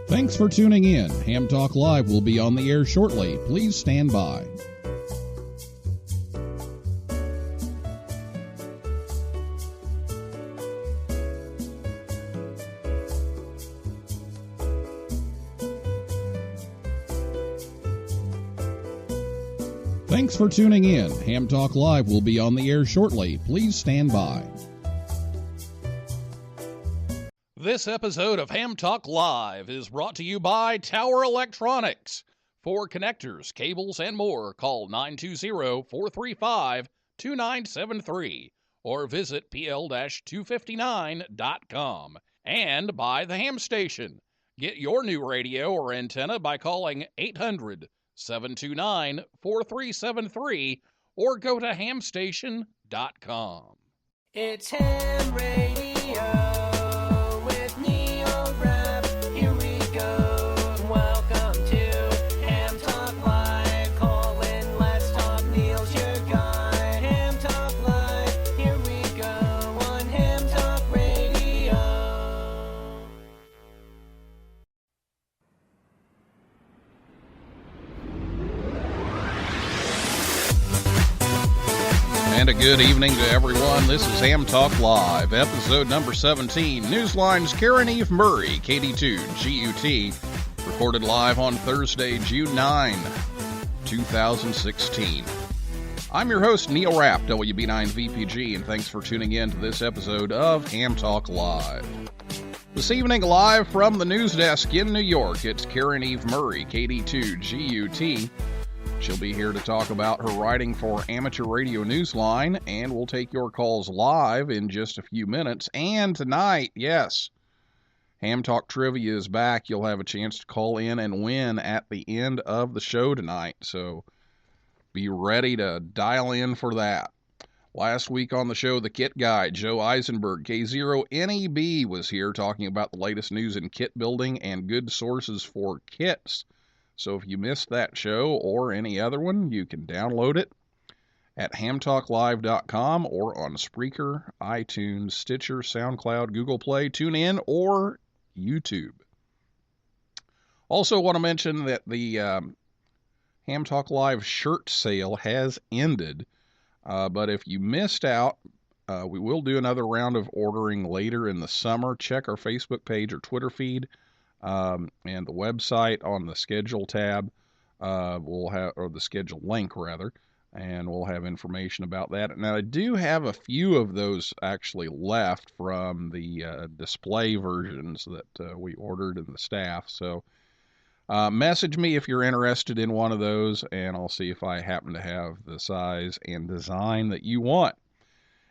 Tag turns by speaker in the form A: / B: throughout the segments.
A: Thanks for tuning in. Ham Talk Live will be on the air shortly. Please stand by. Thanks for tuning in. Ham Talk Live will be on the air shortly. Please stand by. This episode of Ham Talk Live is brought to you by Tower Electronics. For connectors, cables, and more, call 920-435-2973 or visit pl-259.com. And by the Ham Station. Get your new radio or antenna by calling 800-729-4373 or go to hamstation.com.
B: It's Ham Radio.
A: And a good evening to everyone. This is Ham Talk Live, episode number 17. Newsline's Caryn Eve Murray, KD2GUT, recorded live on Thursday, June 9, 2016. I'm your host, Neil Rapp, WB9VPG, and thanks for tuning in to this episode of Ham Talk Live. This evening, live from the news desk in New York, it's Caryn Eve Murray, KD2GUT. She'll be here to talk about her writing for Amateur Radio Newsline, and we'll take your calls live in just a few minutes. And tonight, yes, Ham Talk Trivia is back. You'll have a chance to call in and win at the end of the show tonight, so be ready to dial in for that. Last week on the show, the kit guy, Joe Eisenberg, K0NEB, was here talking about the latest news in kit building and good sources for kits. So if you missed that show or any other one, you can download it at hamtalklive.com or on Spreaker, iTunes, Stitcher, SoundCloud, Google Play, TuneIn, or YouTube. Also want to mention that the Ham Talk Live shirt sale has ended. But if you missed out, we will do another round of ordering later in the summer. Check our Facebook page or Twitter feed. And the website on the schedule tab, we'll have, or the schedule link rather, and we'll have information about that. Now, I do have a few of those actually left from the display versions that we ordered in the staff. So message me if you're interested in one of those, and I'll see if I happen to have the size and design that you want.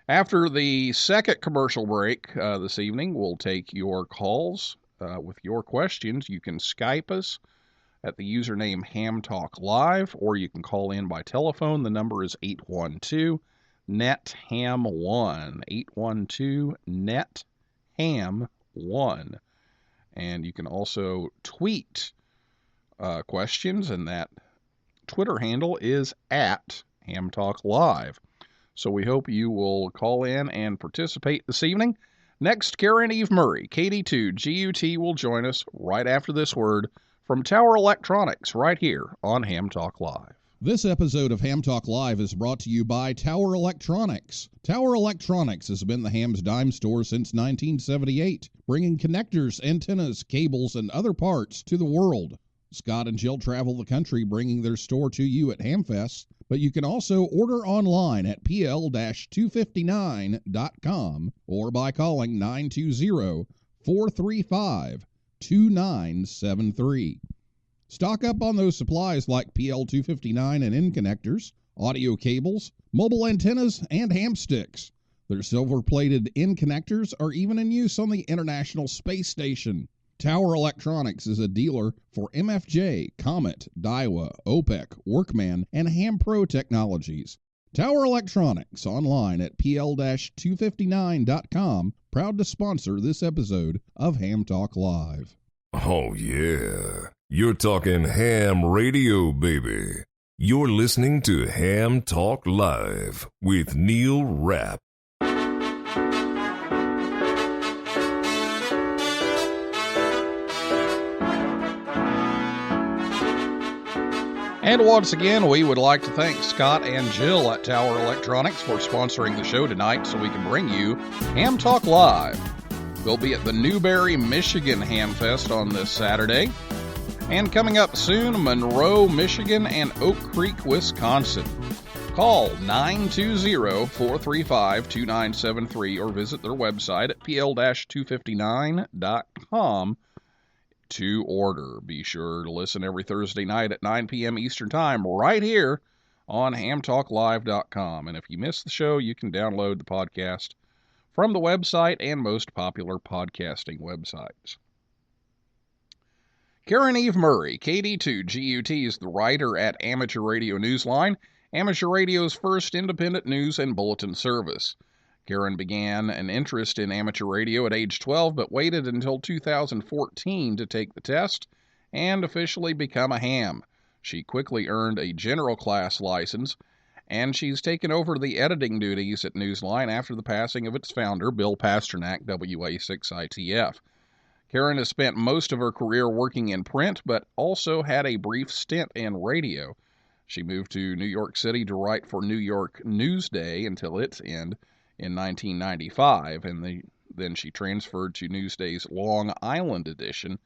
A: After the second commercial break this evening, we'll take your calls. With your questions. You can Skype us at the username HamTalkLive, or you can call in by telephone. The number is 812-NET-HAM1, 812-NET-HAM1. And you can also tweet questions, and that Twitter handle is at HamTalkLive. So we hope you will call in and participate this evening. Next, Caryn Eve Murray, KD2GUT, will join us right after this word from Tower Electronics right here on Ham Talk Live. This episode of Ham Talk Live is brought to you by Tower Electronics. Tower Electronics has been the Ham's dime store since 1978, bringing connectors, antennas, cables, and other parts to the world. Scott and Jill travel the country bringing their store to you at Hamfest, but you can also order online at pl-259.com or by calling 920-435-2973. Stock up on those supplies like PL259 and N connectors, audio cables, mobile antennas, and ham sticks. Their silver-plated N connectors are even in use on the International Space Station. Tower Electronics is a dealer for MFJ, Comet, Daiwa, OPEC, Workman, and Ham Pro Technologies. Tower Electronics, online at pl-259.com, proud to sponsor this episode of Ham Talk Live.
C: Oh, yeah. You're talking ham radio, baby. You're listening to Ham Talk Live with Neil Rapp.
A: And once again, we would like to thank Scott and Jill at Tower Electronics for sponsoring the show tonight so we can bring you Ham Talk Live. We'll be at the Newberry, Michigan Ham Fest on this Saturday. And coming up soon, Monroe, Michigan and Oak Creek, Wisconsin. Call 920-435-2973 or visit their website at pl-259.com to order. Be sure to listen every Thursday night at 9 p.m. Eastern Time right here on hamtalklive.com. And if you miss the show, you can download the podcast from the website and most popular podcasting websites. Caryn Eve Murray, KD2GUT, is the writer at Amateur Radio Newsline, Amateur Radio's first independent news and bulletin service. Caryn began an interest in amateur radio at age 12, but waited until 2014 to take the test and officially become a ham. She quickly earned a general class license, and she's taken over the editing duties at Newsline after the passing of its founder, Bill Pasternak, WA6ITF. Caryn has spent most of her career working in print, but also had a brief stint in radio. She moved to New York City to write for New York Newsday until its end in 1995, and then she transferred to Newsday's Long Island edition,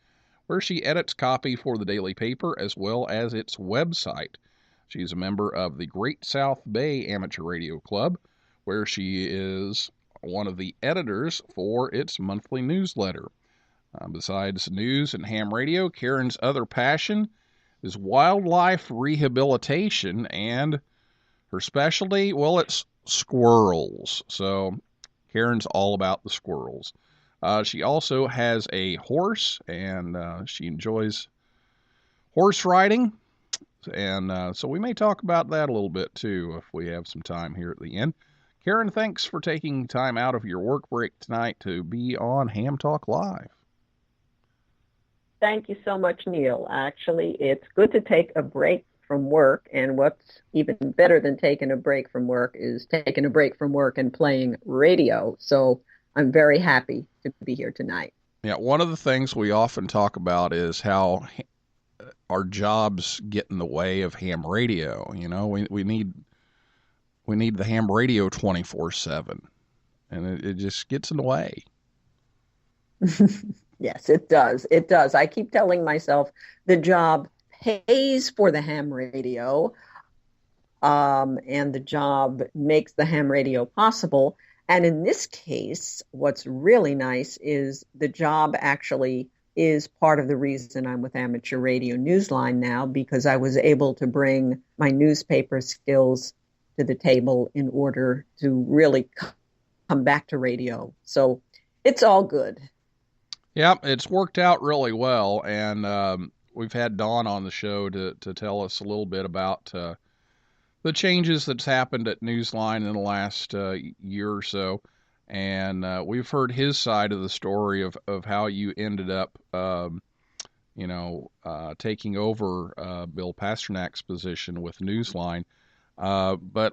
A: where she edits copy for the daily paper as well as its website. She's a member of the Great South Bay Amateur Radio Club, where she is one of the editors for its monthly newsletter. Besides news and ham radio, Caryn's other passion is wildlife rehabilitation, and her specialty, well, it's squirrels. So Caryn's all about the squirrels. She also has a horse, and she enjoys horse riding. And so we may talk about that a little bit, too, if we have some time here at the end. Caryn, thanks for taking time out of your work break tonight to be on Ham Talk Live.
D: Thank you so much, Neil. Actually, it's good to take a break from work, and what's even better than taking a break from work is taking a break from work and playing radio. So I'm very happy to be here tonight.
A: Yeah, one of the things we often talk about is how our jobs get in the way of ham radio. You know, we need the ham radio 24/7, and it just gets in the way.
D: Yes, it does. It does. I keep telling myself the job pays for the ham radio, and the job makes the ham radio possible. And in this case, what's really nice is the job actually is part of the reason I'm with Amateur Radio Newsline now, because I was able to bring my newspaper skills to the table in order to really come back to radio. So it's all good.
A: Yeah, it's worked out really well, and we've had Dawn on the show to tell us a little bit about the changes that's happened at Newsline in the last year or so, and we've heard his side of the story of how you ended up, taking over Bill Pasternak's position with Newsline. But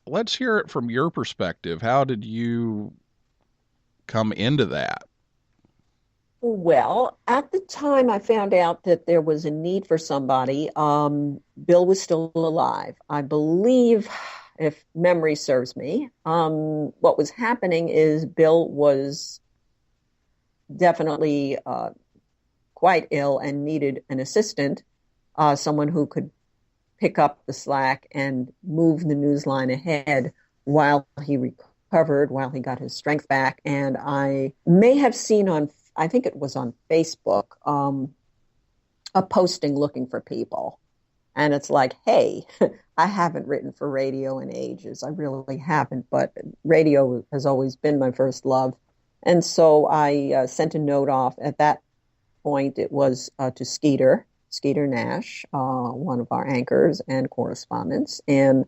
A: let's hear it from your perspective. How did you come into that?
D: Well, at the time I found out that there was a need for somebody, Bill was still alive. I believe, if memory serves me, what was happening is Bill was definitely quite ill and needed an assistant, someone who could pick up the slack and move the Newsline ahead while he recovered, while he got his strength back. And I may have seen I think it was on Facebook, a posting looking for people. And it's like, hey, I haven't written for radio in ages. I really haven't, but radio has always been my first love. And so I sent a note off. At that point, it was to Skeeter Nash, one of our anchors and correspondents, and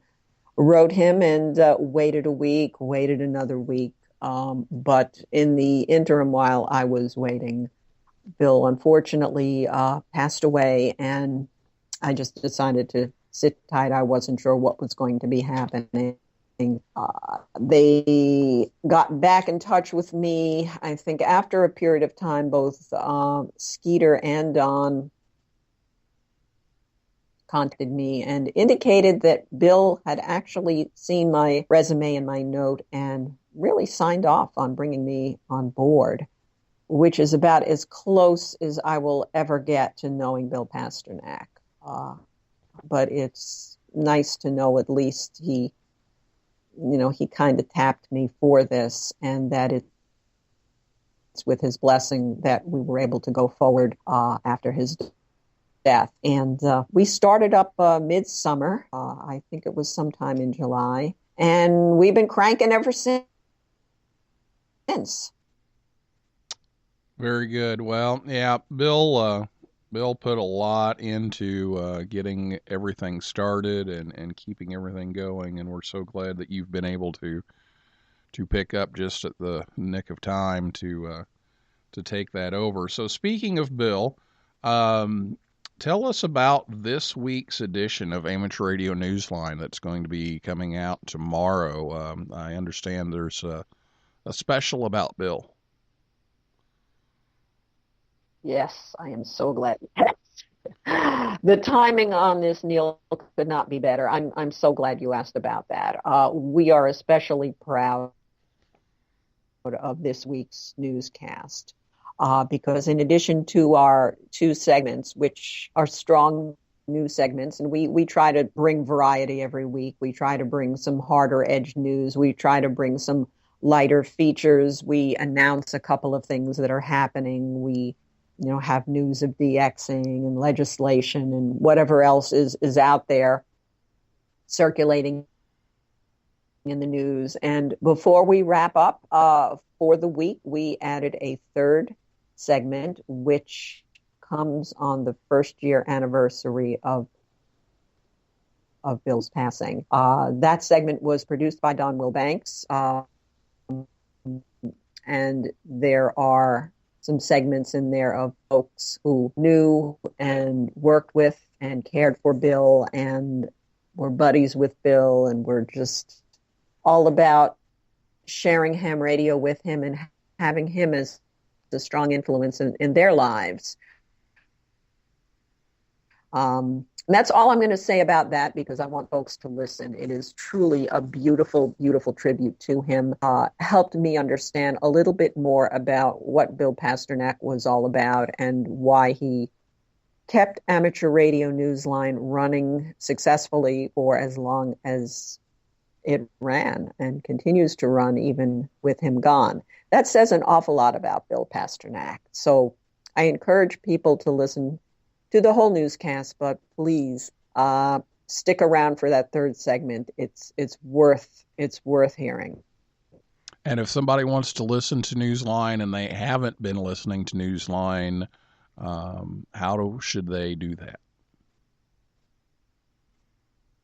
D: wrote him and waited a week, waited another week. But in the interim, while I was waiting, Bill unfortunately passed away, and I just decided to sit tight. I wasn't sure what was going to be happening. They got back in touch with me, I think, after a period of time. Both Skeeter and Don contacted me and indicated that Bill had actually seen my resume and my note and really signed off on bringing me on board, which is about as close as I will ever get to knowing Bill Pasternak. But it's nice to know at least he kind of tapped me for this, and that it's with his blessing that we were able to go forward after his death. And we started up midsummer. I think it was sometime in July. And we've been cranking ever since.
A: Very good. Well, yeah, Bill put a lot into getting everything started and keeping everything going, and we're so glad that you've been able to pick up just at the nick of time to take that over. So speaking of Bill, tell us about this week's edition of Amateur Radio Newsline that's going to be coming out tomorrow. I understand there's a special about Bill.
D: Yes, I am so glad. The timing on this, Neil, could not be better. I'm so glad you asked about that. We are especially proud of this week's newscast because in addition to our two segments, which are strong news segments, and we try to bring variety every week. We try to bring some harder edge news. We try to bring some lighter features. We announce a couple of things that are happening. We have news of DXing and legislation and whatever else is out there circulating in the news. And before we wrap up for the week, we added a third segment, which comes on the first year anniversary of Bill's passing. That segment was produced by Don Wilbanks, and there are some segments in there of folks who knew and worked with and cared for Bill and were buddies with Bill and were just all about sharing ham radio with him and having him as a strong influence in their lives. That's all I'm going to say about that because I want folks to listen. It is truly a beautiful, beautiful tribute to him. Helped me understand a little bit more about what Bill Pasternak was all about and why he kept Amateur Radio Newsline running successfully for as long as it ran and continues to run even with him gone. That says an awful lot about Bill Pasternak. So I encourage people to listen to the whole newscast, but please stick around for that third segment. It's worth hearing.
A: And if somebody wants to listen to Newsline and they haven't been listening to Newsline, should they do that?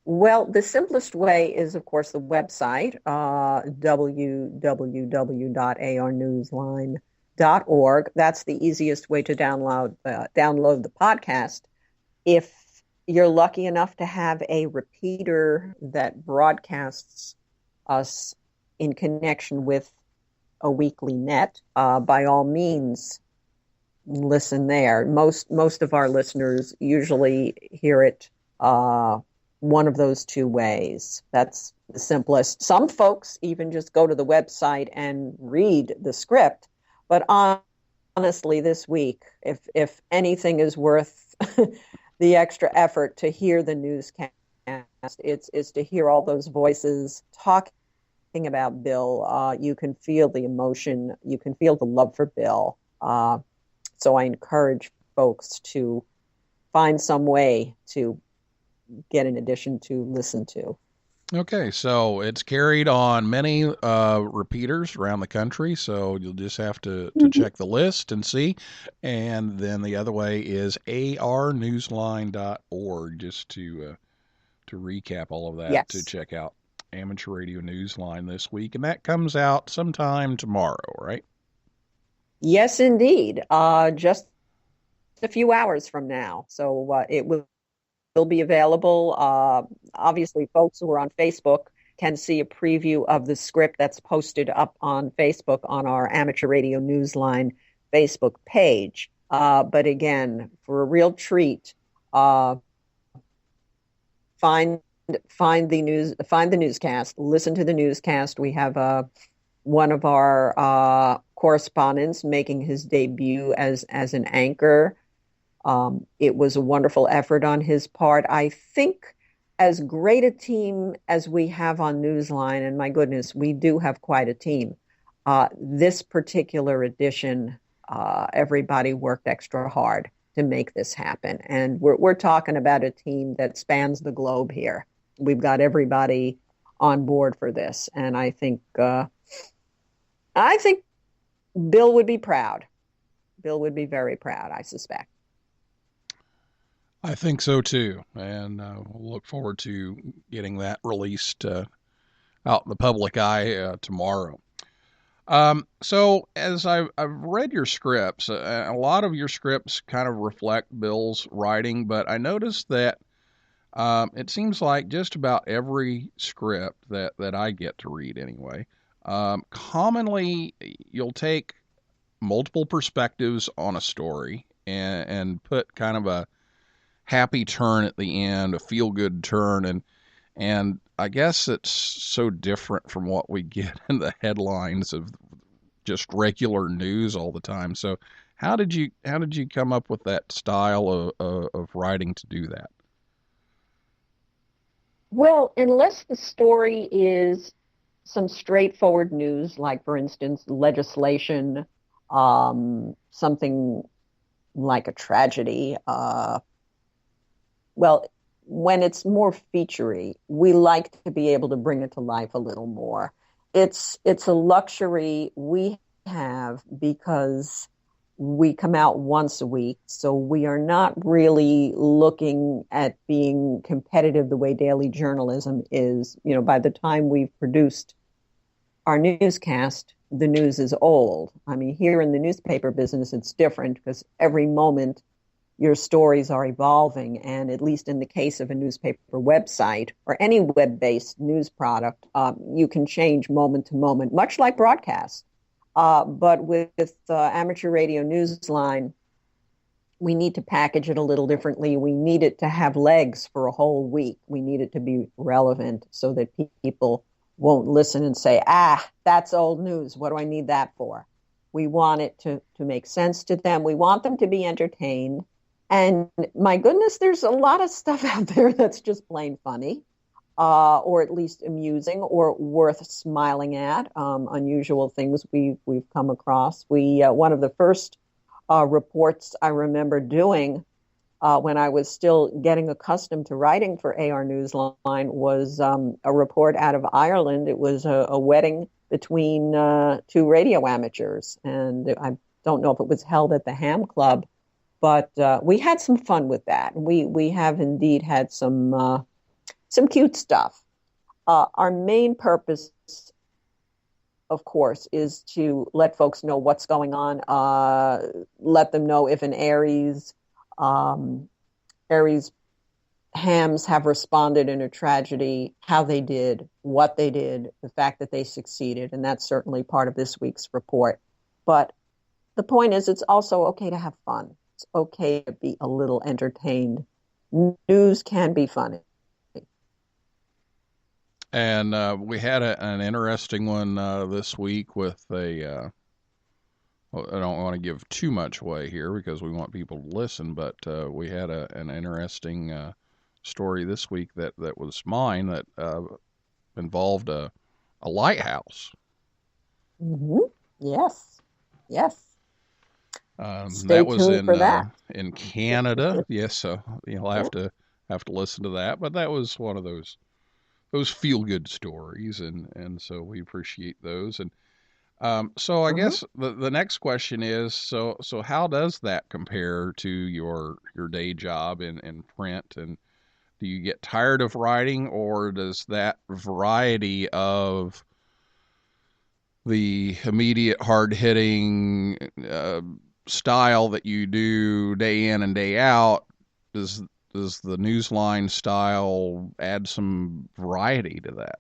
D: Well, the simplest way is, of course, the website, www.arnewsline.org. That's the easiest way to download the podcast. If you're lucky enough to have a repeater that broadcasts us in connection with a weekly net, by all means, listen there. Most of our listeners usually hear it one of those two ways. That's the simplest. Some folks even just go to the website and read the script. But honestly, this week, if anything is worth the extra effort to hear the newscast, it's to hear all those voices talking about Bill. You can feel the emotion. You can feel the love for Bill. So I encourage folks to find some way to get an edition to listen to.
A: Okay, so it's carried on many repeaters around the country, so you'll just have to check the list and see. And then the other way is arnewsline.org, just to recap all of that,
D: yes.
A: To check out Amateur Radio Newsline this week. And that comes out sometime tomorrow, right?
D: Yes, indeed. Just a few hours from now. So it will be available. Obviously, folks who are on Facebook can see a preview of the script that's posted up on Facebook on our Amateur Radio Newsline Facebook page. But again, for a real treat, find the newscast, listen to the newscast. We have one of our correspondents making his debut as an anchor. It was a wonderful effort on his part. I think as great a team as we have on Newsline, and my goodness, we do have quite a team. This particular edition, everybody worked extra hard to make this happen. And we're talking about a team that spans the globe here. We've got everybody on board for this. And I think Bill would be proud. Bill would be very proud, I suspect.
A: I think so too, and we'll look forward to getting that released out in the public eye tomorrow. So as I've read your scripts, a lot of your scripts kind of reflect Bill's writing, but I noticed that it seems like just about every script that I get to read anyway, commonly you'll take multiple perspectives on a story and put kind of a happy turn at the end, a feel-good turn, and I guess it's so different from what we get in the headlines of just regular news all the time. So how did you come up with that style of writing to do that?
D: Well, unless the story is some straightforward news, like for instance, legislation, something like a tragedy, well, when it's more featurey, we like to be able to bring it to life a little more. It's a luxury we have because we come out once a week, so we are not really looking at being competitive the way daily journalism is. You know, by the time we've produced our newscast, the news is old. I mean, here in the newspaper business, it's different because every moment your stories are evolving, and at least in the case of a newspaper website or any web-based news product, you can change moment to moment, much like broadcast. But with Amateur Radio Newsline, we need to package it a little differently. We need it to have legs for a whole week. We need it to be relevant so that people won't listen and say, that's old news. What do I need that for? We want it to make sense to them. We want them to be entertained. And my goodness, there's a lot of stuff out there that's just plain funny, or at least amusing or worth smiling at. Unusual things we've come across. One of the first reports I remember doing when I was still getting accustomed to writing for AR Newsline was a report out of Ireland. It was a wedding between two radio amateurs, and I don't know if it was held at the Ham Club. But we had some fun with that. We have indeed had some cute stuff. Our main purpose, of course, is to let folks know what's going on. Let them know if an Aries hams have responded in a tragedy, how they did, what they did, the fact that they succeeded, and that's certainly part of this week's report. But the point is, it's also okay to have fun. It's okay to be a little entertained. News can be funny.
A: And we had an interesting one this week with I don't want to give too much away here because we want people to listen, but we had an interesting story this week that was mine that involved a lighthouse.
D: Mm-hmm. Yes.
A: That was in Canada. Yes, so you'll have to listen to that. But that was one of those feel good stories, and so we appreciate those. And so I guess the next question is, so how does that compare to your day job in print? And do you get tired of writing, or does that variety of the immediate hard-hitting style that you do day in and day out, does the Newsline style add some variety to that?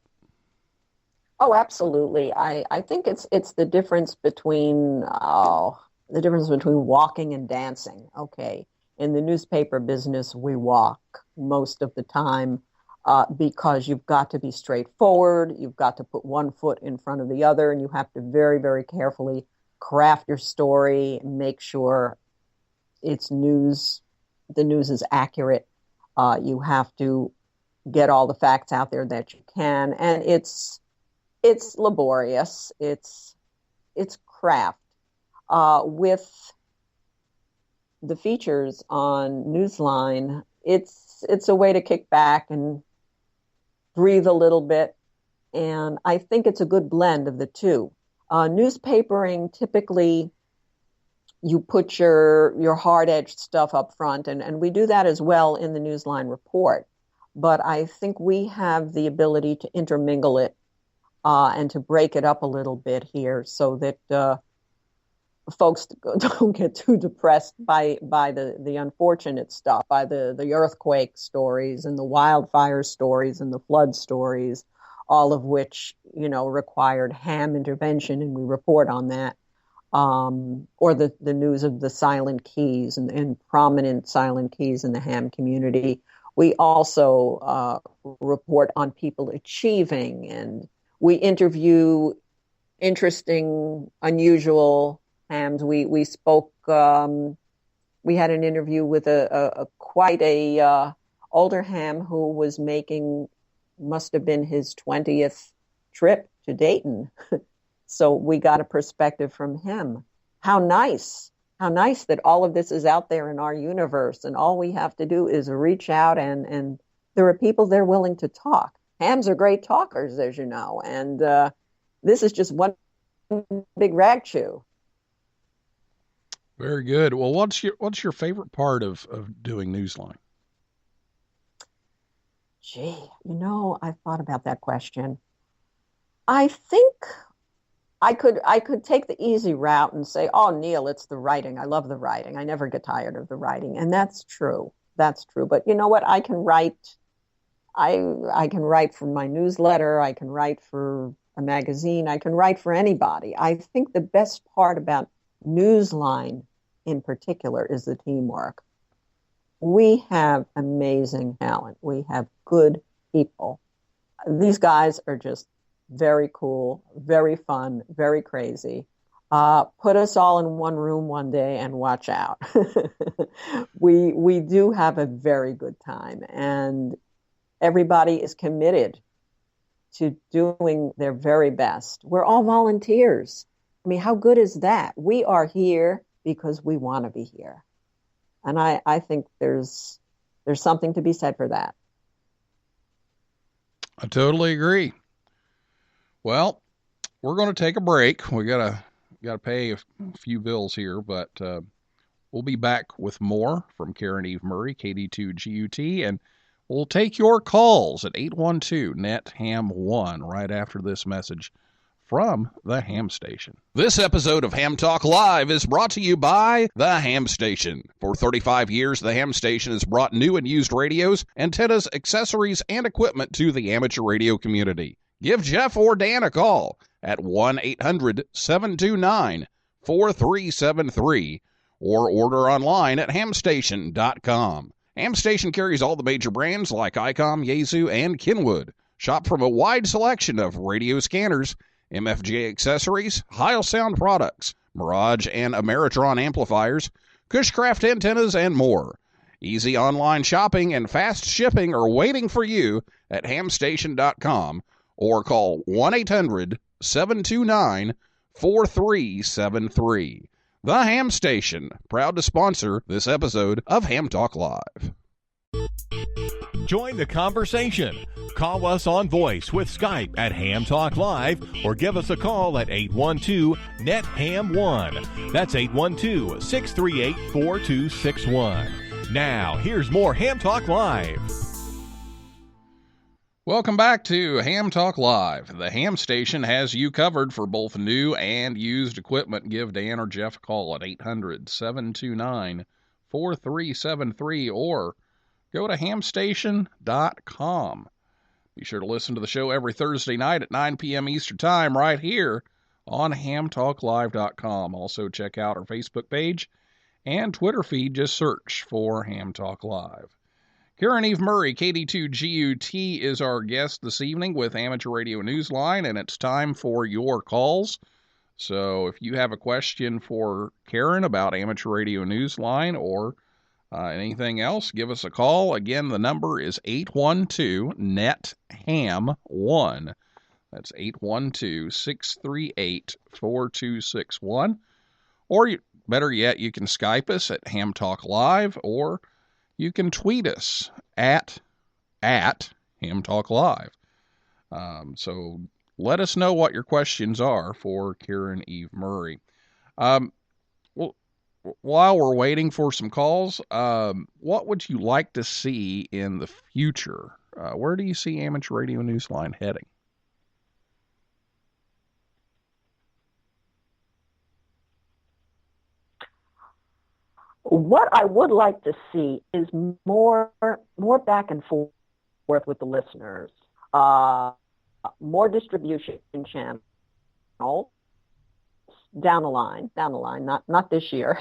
D: Oh, absolutely. I think it's the difference between walking and dancing. Okay. In the newspaper business, we walk most of the time. because you've got to be straightforward. You've got to put one foot in front of the other, and you have to very, very carefully craft your story, make sure it's news. The news is accurate. You have to get all the facts out there that you can, and it's laborious. It's craft. With the features on Newsline, it's a way to kick back and breathe a little bit, and I think it's a good blend of the two. Newspapering, typically you put your hard-edged stuff up front, and we do that as well in the Newsline report. But I think we have the ability to intermingle it and to break it up a little bit here so that folks don't get too depressed by the unfortunate stuff, by the earthquake stories and the wildfire stories and the flood stories, all of which, required ham intervention, and we report on that. Or the news of the silent keys and prominent silent keys in the ham community. We also report on people achieving, and we interview interesting, unusual hams. We spoke. We had an interview with a quite older ham who was must have been his 20th trip to Dayton. So we got a perspective from him. How nice that all of this is out there in our universe, and all we have to do is reach out, and there are people there willing to talk. Hams are great talkers, as you know, and this is just one big rag chew.
A: Very good. Well, what's your favorite part of doing Newsline?
D: Gee, I thought about that question. I think I could take the easy route and say, oh, Neil, it's the writing. I love the writing. I never get tired of the writing. And that's true. That's true. But you know what? I can write. I can write for my newsletter. I can write for a magazine. I can write for anybody. I think the best part about Newsline in particular is the teamwork. We have amazing talent. We have good people. These guys are just very cool, very fun, very crazy. Put us all in one room one day and watch out. We do have a very good time, and everybody is committed to doing their very best. We're all volunteers. I mean, how good is that? We are here because we want to be here. And I think there's something to be said for that.
A: I totally agree. Well, we're going to take a break. We gotta pay a few bills here, but we'll be back with more from Caryn Eve Murray, KD2GUT, and we'll take your calls at 812-NET-HAM1 right after this message from the Ham Station. This episode of Ham Talk Live is brought to you by the Ham Station. For 35 years, the Ham Station has brought new and used radios, antennas, accessories, and equipment to the amateur radio community. Give Jeff or Dan a call at 1-800-729-4373 or order online at hamstation.com. Ham Station carries all the major brands like ICOM, Yaesu, and Kenwood. Shop from a wide selection of radio scanners, MFJ accessories, Heil Sound products, Mirage and Ameritron amplifiers, Cushcraft antennas, and more. Easy online shopping and fast shipping are waiting for you at hamstation.com or call 1-800-729-4373. The Ham Station, proud to sponsor this episode of Ham Talk Live.
E: Join the conversation. Call us on voice with Skype at Ham Talk Live or give us a call at 812-NET-HAM1. That's 812-638-4261. Now, here's more Ham Talk Live.
A: Welcome back to Ham Talk Live. The Ham Station has you covered for both new and used equipment. Give Dan or Jeff a call at 800-729-4373 or go to hamstation.com. Be sure to listen to the show every Thursday night at 9 p.m. Eastern Time right here on hamtalklive.com. Also check out our Facebook page and Twitter feed. Just search for Ham Talk Live. Caryn Eve Murray, KD2GUT, is our guest this evening with Amateur Radio Newsline, and it's time for your calls. So if you have a question for Caryn about Amateur Radio Newsline or anything else, give us a call. Again, the number is 812-NET-HAM-1. That's 812-638-4261. Or better yet, you can Skype us at Ham Talk Live, or you can tweet us at Ham Talk Live. So let us know what your questions are for Caryn Eve Murray. Well, while we're waiting for some calls, what would you like to see in the future? Where do you see Amateur Radio Newsline heading?
D: What I would like to see is more back and forth with the listeners, more distribution channels down the line, not this year,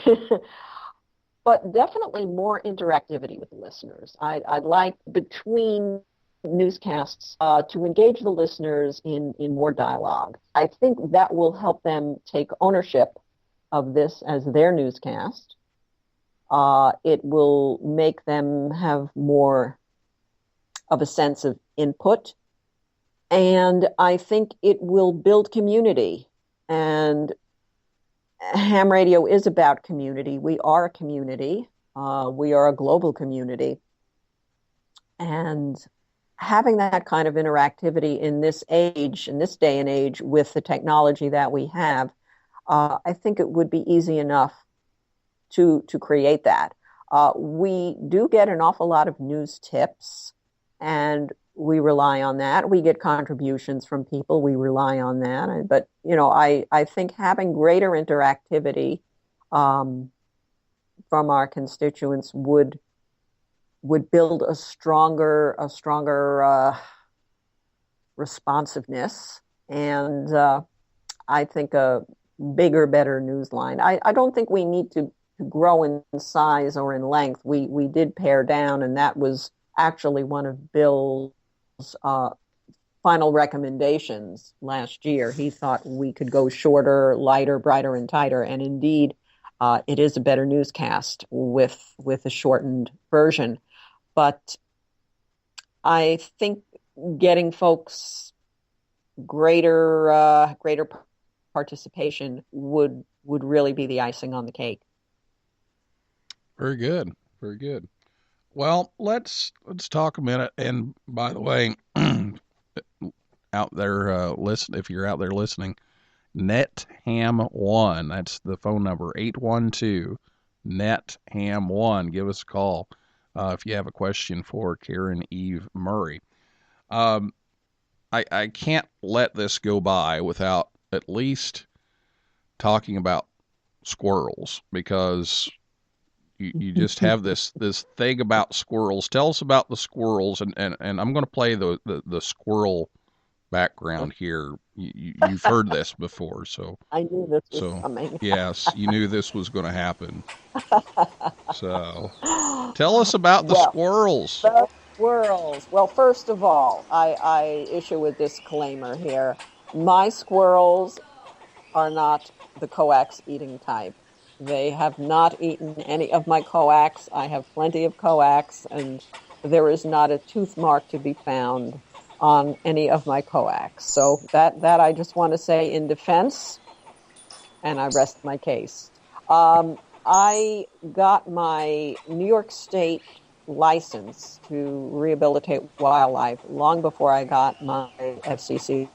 D: but definitely more interactivity with the listeners. I'd like, between newscasts, to engage the listeners in more dialogue. I think that will help them take ownership of this as their newscast. It will make them have more of a sense of input. And I think it will build community. And ham radio is about community. We are a community. We are a global community. And having that kind of interactivity in this age, in this day and age, with the technology that we have, I think it would be easy enough to create that. We do get an awful lot of news tips, and we rely on that. We get contributions from people. We rely on that. But, I think having greater interactivity from our constituents would build a stronger responsiveness, and I think a bigger, better newsline. I don't think we need to grow in size or in length. We did pare down, and that was actually one of Bill's final recommendations last year. He thought we could go shorter, lighter, brighter, and tighter, and indeed, it is a better newscast with a shortened version. But I think getting folks greater participation would really be the icing on the cake.
A: Very good. Very good. Well, let's talk a minute. And by the way, out there, listen, if you're out there listening, NET-HAM-1, that's the phone number, 812-NET-HAM-1. Give us a call if you have a question for Caryn Eve Murray. I can't let this go by without at least talking about squirrels, because you just have this thing about squirrels. Tell us about the squirrels, and I'm going to play the squirrel background here. You've heard this before, so
D: I knew this was coming.
A: Yes, you knew this was going to happen. So tell us about the squirrels.
D: The squirrels. Well, first of all, I issue a disclaimer here. My squirrels are not the coax eating type. They have not eaten any of my coax. I have plenty of coax, and there is not a tooth mark to be found on any of my coax. So that I just want to say in defense, and I rest my case. I got my New York State license to rehabilitate wildlife long before I got my FCC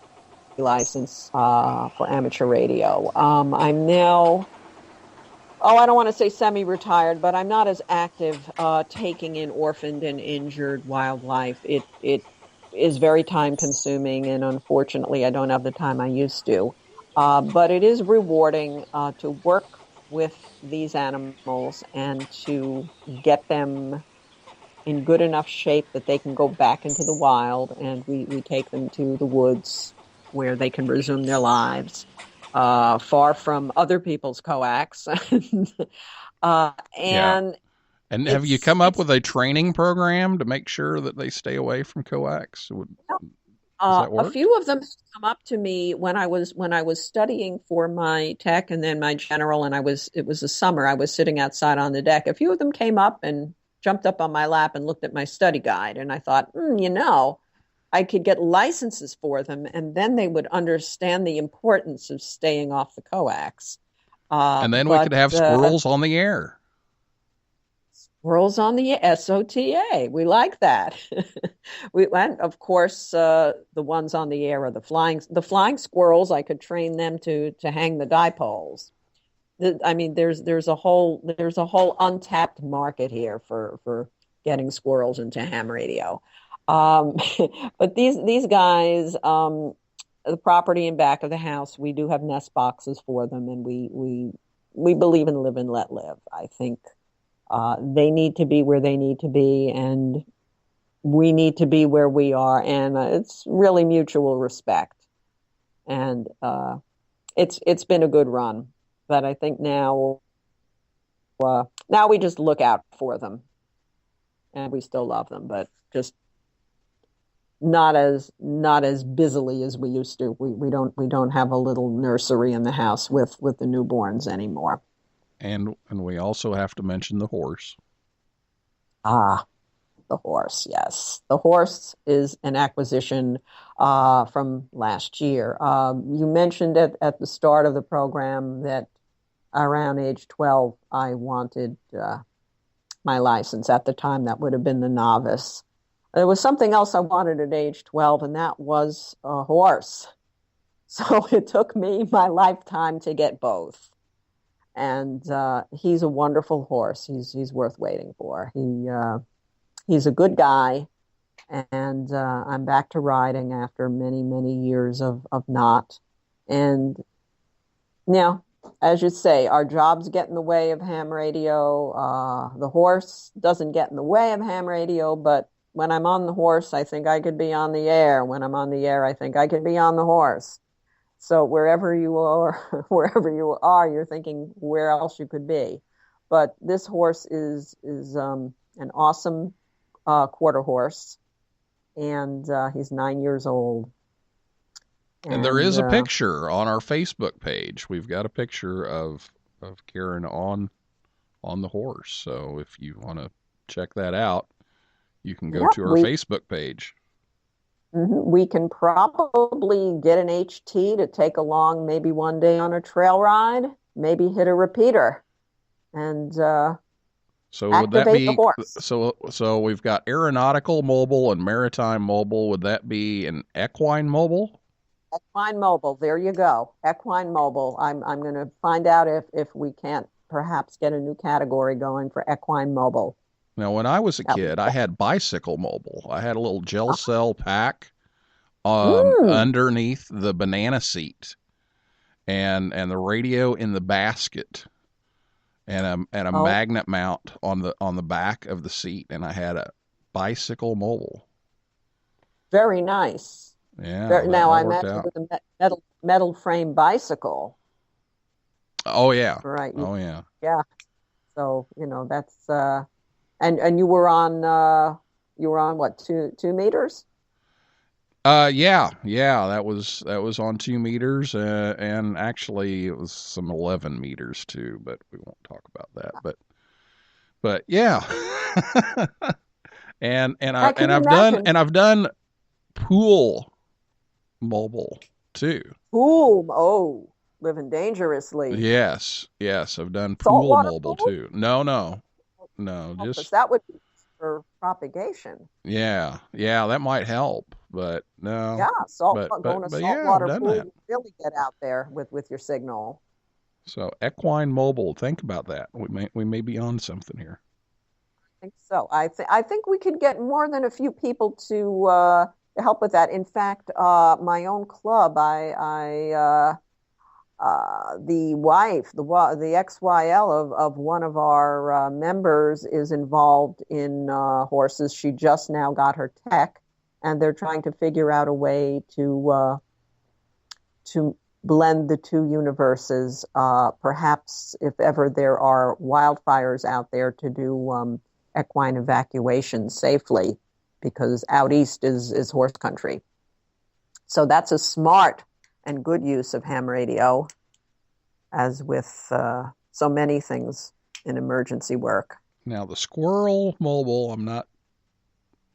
D: license for amateur radio. I'm now, I don't want to say semi-retired, but I'm not as active taking in orphaned and injured wildlife. It is very time-consuming, and unfortunately, I don't have the time I used to. But it is rewarding to work with these animals and to get them in good enough shape that they can go back into the wild, and we take them to the woods where they can resume their lives, far from other people's coax.
A: And have you come up with a training program to make sure that they stay away from coax? Does that work?
D: A few of them come up to me when I was studying for my tech and then my general, and it was the summer. I was sitting outside on the deck. A few of them came up and jumped up on my lap and looked at my study guide, and I thought, I could get licenses for them, and then they would understand the importance of staying off the coax.
A: And then we could have squirrels on the air.
D: Squirrels on the SOTA. We like that. And of course, the ones on the air are the flying squirrels. I could train them to hang the dipoles. There's a whole untapped market here for getting squirrels into ham radio. But these guys, the property in back of the house, we do have nest boxes for them, and we believe in live and let live. I think they need to be where they need to be, and we need to be where we are, and it's really mutual respect. And it's been a good run, but I think now we just look out for them, and we still love them, but just not as busily as we used to. We don't have a little nursery in the house with the newborns anymore.
A: And we also have to mention the horse.
D: The horse, yes. The horse is an acquisition from last year. You mentioned at the start of the program that around age 12, I wanted my license. At the time, that would have been the novice. There was something else I wanted at age 12, and that was a horse. So it took me my lifetime to get both. And he's a wonderful horse. He's worth waiting for. He's a good guy, and I'm back to riding after many, many years of not. And as you say, our jobs get in the way of ham radio. The horse doesn't get in the way of ham radio, but when I'm on the horse, I think I could be on the air. When I'm on the air, I think I could be on the horse. So wherever you are, you're thinking where else you could be. But this horse is an awesome quarter horse, and he's 9 years old.
A: And there is a picture on our Facebook page. We've got a picture of Caryn on the horse. So if you want to check that out, you can go to our Facebook page.
D: We can probably get an HT to take along maybe one day on a trail ride, maybe hit a repeater, and
A: so would that be the horse. So we've got aeronautical mobile and maritime mobile. Would that be an equine mobile?
D: Equine mobile. There you go. Equine mobile. I'm going to find out if we can't perhaps get a new category going for equine mobile.
A: Now, when I was a kid, I had bicycle mobile. I had a little gel cell pack underneath the banana seat, and the radio in the basket, and a magnet mount on the back of the seat, and I had a bicycle mobile.
D: Very nice.
A: Yeah.
D: Now I imagine with a metal frame bicycle.
A: Oh yeah.
D: Right.
A: Oh yeah.
D: Yeah. So that's. And you were on what, 2 meters?
A: Yeah, that was on 2 meters, and actually it was some 11 meters too, but we won't talk about that. But yeah, and I've done pool mobile too.
D: Pool, living dangerously.
A: Yes, I've done pool mobile too. No, just
D: that would be for propagation.
A: Yeah, that might help, but no.
D: Yeah, going to saltwater pool, you really get out there with your signal.
A: So equine mobile, think about that. We may be on something here.
D: I think so. I think we could get more than a few people to help with that. In fact, my own club, the ex-YL of one of our members is involved in horses. She just now got her tech, and they're trying to figure out a way to blend the two universes. Perhaps if ever there are wildfires out there, to do equine evacuation safely, because out east is horse country. So that's a smart and good use of ham radio, as with so many things in emergency work.
A: Now, the squirrel mobile, I'm not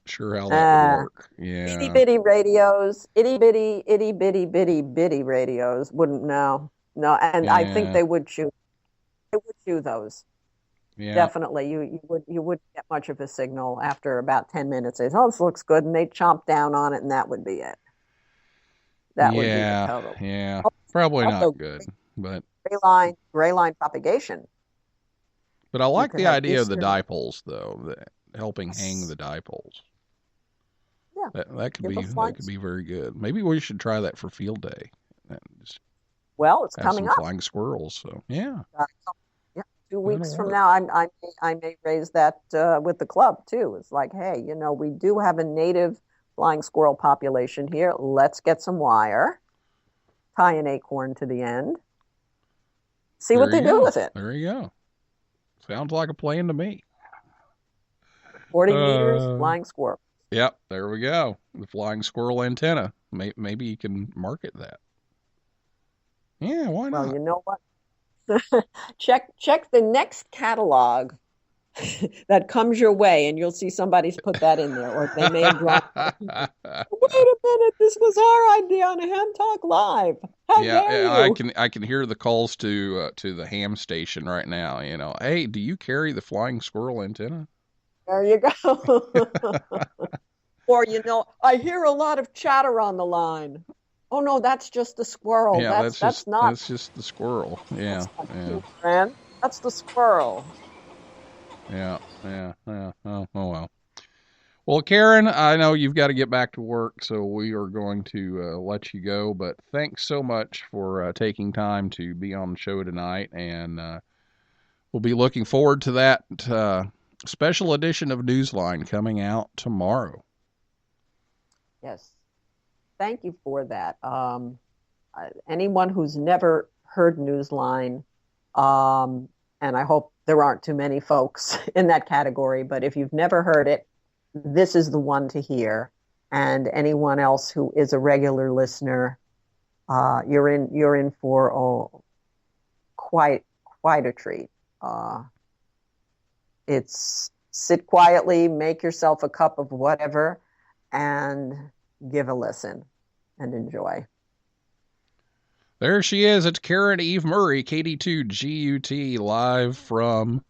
A: sure how that would work. Yeah.
D: Itty bitty radios, itty bitty radios wouldn't know. No, and I think they would chew those.
A: Yeah.
D: Definitely. You wouldn't get much of a signal after about 10 minutes. They'd say, oh, this looks good, and they'd chomp down on it, and that would be it. That would be the total.
A: Yeah. Probably not good. But
D: gray line propagation.
A: But I like the idea of the dipoles, though, helping hang the dipoles.
D: Yeah.
A: That could be very good. Maybe we should try that for field day.
D: Well, it's coming up.
A: Flying squirrels, so yeah.
D: 2 weeks from now, I may raise that with the club too. It's like, hey, we do have a native flying squirrel population here. Let's get some wire, tie an acorn to the end, see what they do with it.
A: There you go. Sounds like a plan to me.
D: 40 meters, flying squirrel.
A: Yep, there we go. The flying squirrel antenna. Maybe you can market that. Yeah, why not?
D: Well, you know what? check the next catalog that comes your way, and you'll see somebody's put that in there, or they may have dropped. Wait a minute, this was our idea on Ham Talk Live. How dare you?
A: I can hear the calls to the ham station right now. Hey, do you carry the flying squirrel antenna?
D: There you go. Or I hear a lot of chatter on the line. Oh no, that's just the squirrel.
A: Yeah,
D: that's
A: just the squirrel. Yeah,
D: friend. That's the squirrel.
A: Yeah. Oh well. Well, Caryn, I know you've got to get back to work, so we are going to let you go. But thanks so much for taking time to be on the show tonight, and we'll be looking forward to that special edition of Newsline coming out tomorrow.
D: Yes. Thank you for that. Anyone who's never heard Newsline, and I hope there aren't too many folks in that category, but if you've never heard it, this is the one to hear. And anyone else who is a regular listener, you're in for quite a treat. It's sit quietly, make yourself a cup of whatever, and give a listen and enjoy.
A: There she is. It's Caryn Eve Murray, KD2GUT, live from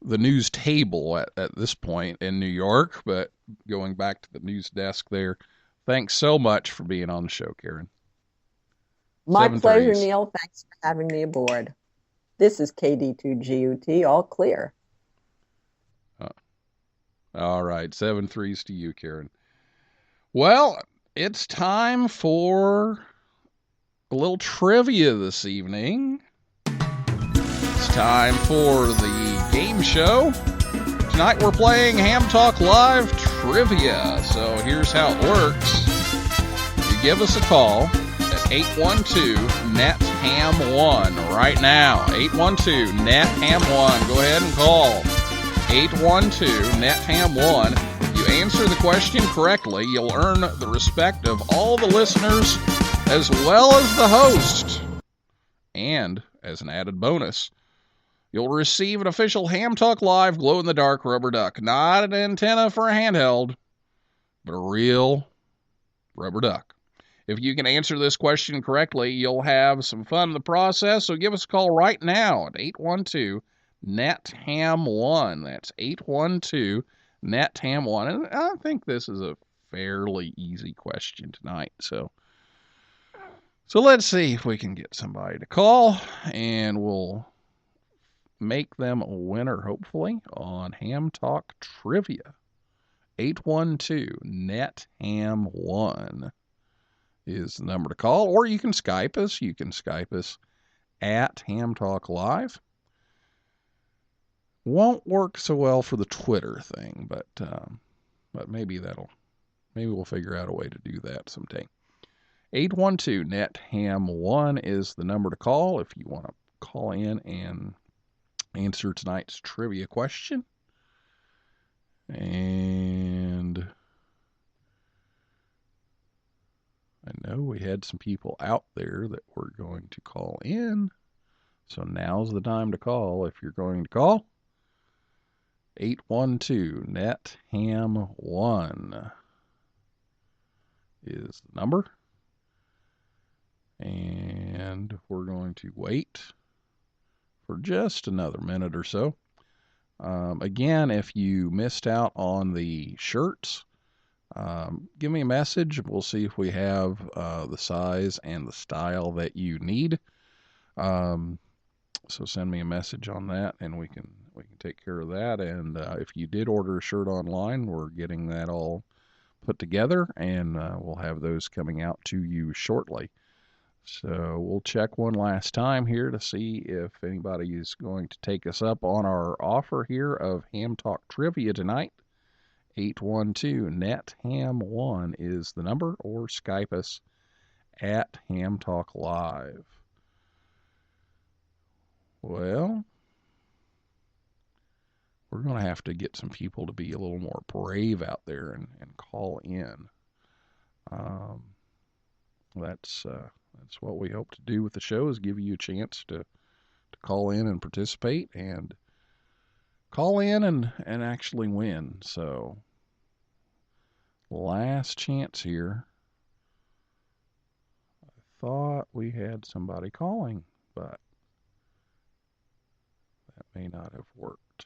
A: the news table at this point in New York, but going back to the news desk there. Thanks so much for being on the show, Caryn.
D: My pleasure, Neil. Thanks for having me aboard. This is KD2GUT, all clear.
A: All right, 7 3s to you, Caryn. Well, it's time for a little trivia this evening. It's time for the game show. Tonight we're playing Ham Talk Live Trivia. So here's how it works. You give us a call at 812-NET-HAM1 right now. 812-NET-HAM1. Go ahead and call. 812-NET-HAM1. You answer the question correctly, you'll earn the respect of all the listeners as well as the host. And, as an added bonus, you'll receive an official Ham Talk Live glow-in-the-dark rubber duck. Not an antenna for a handheld, but a real rubber duck. If you can answer this question correctly, you'll have some fun in the process, so give us a call right now at 812-NET-HAM1. That's 812-NET-HAM1. And I think this is a fairly easy question tonight, so let's see if we can get somebody to call, and we'll make them a winner, hopefully, on Ham Talk Trivia. 812-NET-HAM1 is the number to call, or you can Skype us. You can Skype us at Ham Talk Live. Won't work so well for the Twitter thing, but maybe we'll figure out a way to do that someday. 812-NET-HAM1 is the number to call if you want to call in and answer tonight's trivia question. And I know we had some people out there that were going to call in. So now's the time to call if you're going to call. 812-NET-HAM1 is the number. And we're going to wait for just another minute or so. Again, if you missed out on the shirts, give me a message. We'll see if we have the size and the style that you need. So send me a message on that, and we can take care of that. And if you did order a shirt online, we're getting that all put together, and we'll have those coming out to you shortly. So we'll check one last time here to see if anybody is going to take us up on our offer here of Ham Talk Trivia tonight. 812-NET-HAM1 is the number, or Skype us at Ham Talk Live. Well, we're going to have to get some people to be a little more brave out there and call in. That's what we hope to do with the show, is give you a chance to call in and participate, and call in and actually win. So, last chance here. I thought we had somebody calling, but that may not have worked.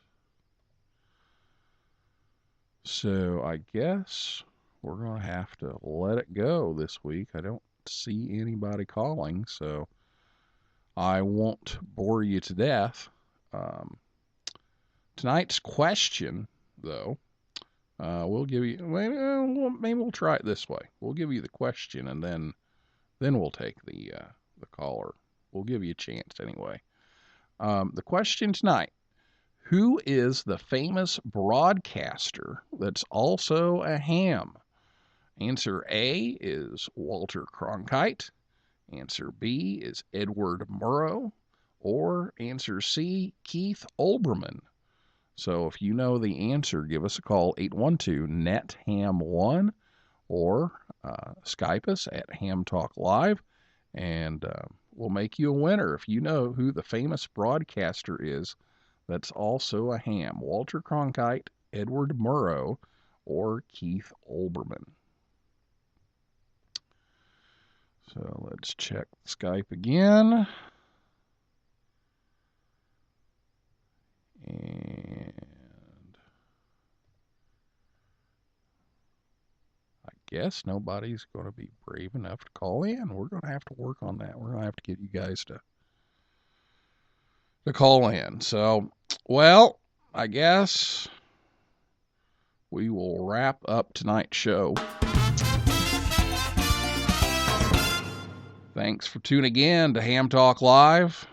A: So I guess we're going to have to let it go this week. I don't see anybody calling, so I won't bore you to death. Tonight's question, though, we'll give you, maybe we'll try it this way. We'll give you the question, and then we'll take the caller. We'll give you a chance anyway. The question tonight: who is the famous broadcaster that's also a ham? Answer A is Walter Cronkite. Answer B is Edward Murrow. Or answer C, Keith Olbermann. So if you know the answer, give us a call, 812-NET-HAM1, or Skype us at Ham Talk Live, and we'll make you a winner if you know who the famous broadcaster is that's also a ham: Walter Cronkite, Edward Murrow, or Keith Olbermann. So let's check Skype again. And I guess nobody's going to be brave enough to call in. We're going to have to work on that. We're going to have to get you guys to call in. So, well, I guess we will wrap up tonight's show. Thanks for tuning in to Ham Talk Live.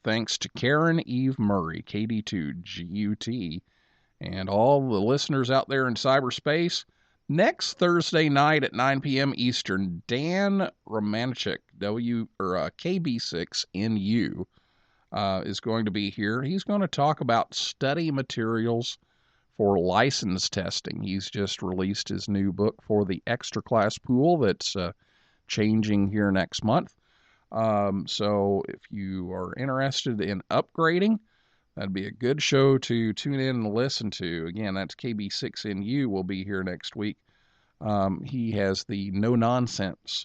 A: Thanks to Caryn Eve Murray, KD2GUT, and all the listeners out there in cyberspace. Next Thursday night at 9 p.m. Eastern, Dan Romanchik, KB6NU, is going to be here. He's going to talk about study materials for license testing. He's just released his new book for the extra class pool that's changing here next month. So if you are interested in upgrading, that'd be a good show to tune in and listen to. Again, that's KB6NU will be here next week. He has the no-nonsense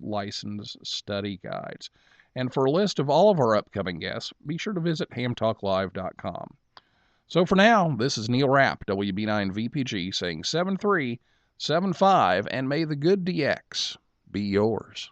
A: license study guides. And for a list of all of our upcoming guests, be sure to visit hamtalklive.com. So for now, this is Neil Rapp, WB9VPG, saying 7375, and may the good DX be yours.